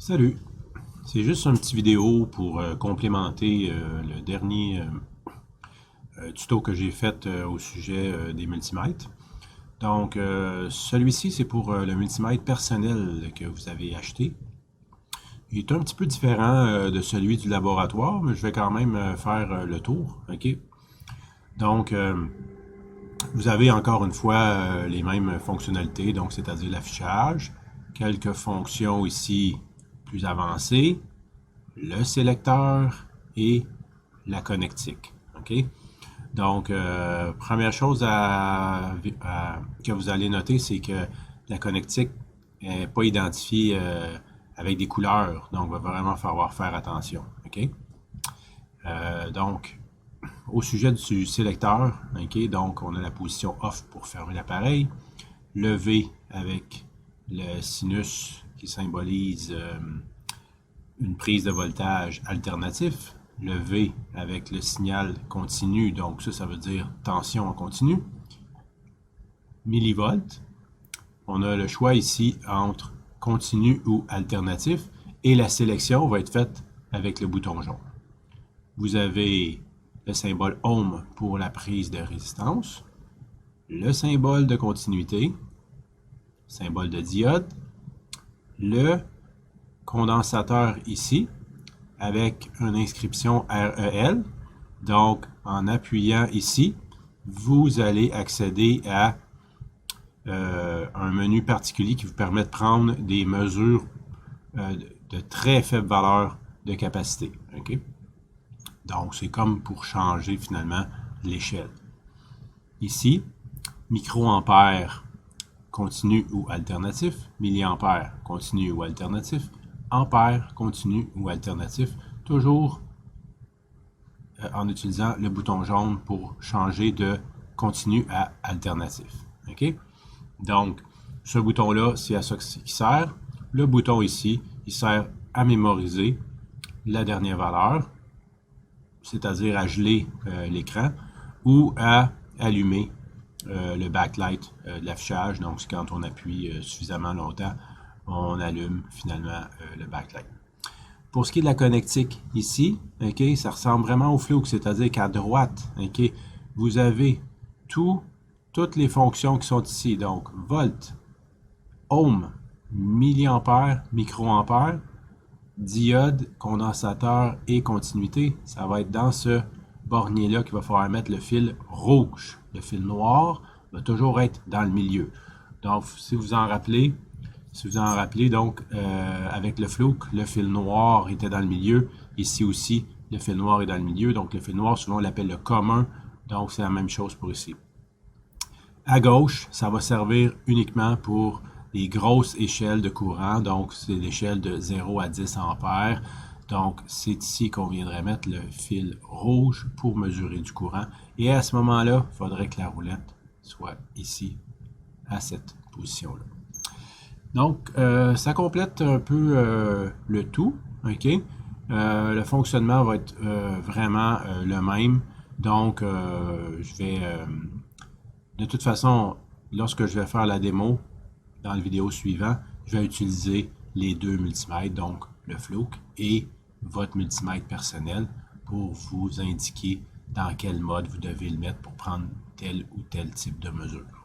Salut, c'est juste une petite vidéo pour complémenter le dernier tuto que j'ai fait au sujet des multimètres. Donc, celui-ci, c'est pour le multimètre personnel que vous avez acheté. Il est un petit peu différent de celui du laboratoire, mais je vais quand même faire le tour. OK? Donc, vous avez encore une fois les mêmes fonctionnalités, donc c'est-à-dire l'affichage, quelques fonctions ici plus avancées, le sélecteur et la connectique. OK? Donc, première chose que vous allez noter, c'est que la connectique n'est pas identifiée avec des couleurs. Donc, il va vraiment falloir faire attention. OK? Donc, au sujet du sélecteur, OK? Donc, on a la position off pour fermer l'appareil, le V avec le sinus qui symbolise une prise de voltage alternatif, le V avec le signal continu, donc ça veut dire tension en continu, millivolts. On a le choix ici entre continu ou alternatif et la sélection va être faite avec le bouton jaune. Vous avez le symbole ohm pour la prise de résistance, le symbole de continuité, symbole de diode, le condensateur ici, avec une inscription REL. Donc, en appuyant ici, vous allez accéder à un menu particulier qui vous permet de prendre des mesures de très faible valeur de capacité. Okay? Donc, c'est comme pour changer finalement l'échelle. Ici, microampères continu ou alternatif, milliampères continu ou alternatif, ampères continu ou alternatif, toujours en utilisant le bouton jaune pour changer de continu à alternatif. OK? Donc, ce bouton-là, c'est à ça qu'il sert. Le bouton ici, il sert à mémoriser la dernière valeur, c'est-à-dire à geler l'écran, ou à allumer le backlight de l'affichage. Donc, c'est quand on appuie suffisamment longtemps, on allume finalement le backlight. Pour ce qui est de la connectique ici, okay, ça ressemble vraiment au Fluke, c'est-à-dire qu'à droite, okay, vous avez toutes les fonctions qui sont ici. Donc, volt, ohm, milliampères, microampères, diode, condensateur et continuité. Ça va être dans ce bornier-là qu'il va falloir mettre le fil rouge. Le fil noir va toujours être dans le milieu. Donc, si vous en rappelez, donc, avec le Fluke, le fil noir était dans le milieu. Ici aussi, le fil noir est dans le milieu. Donc, le fil noir, souvent, on l'appelle le commun. Donc, c'est la même chose pour ici. À gauche, ça va servir uniquement pour les grosses échelles de courant. Donc, c'est l'échelle de 0 à 10 ampères. Donc, c'est ici qu'on viendrait mettre le fil rouge pour mesurer du courant. Et à ce moment-là, il faudrait que la roulette soit ici, à cette position-là. Donc, ça complète un peu le tout. OK? Le fonctionnement va être vraiment le même. Donc, je vais... de toute façon, lorsque je vais faire la démo, dans la vidéo suivante, je vais utiliser les deux multimètres, donc le Fluke et votre multimètre personnel pour vous indiquer dans quel mode vous devez le mettre pour prendre tel ou tel type de mesure.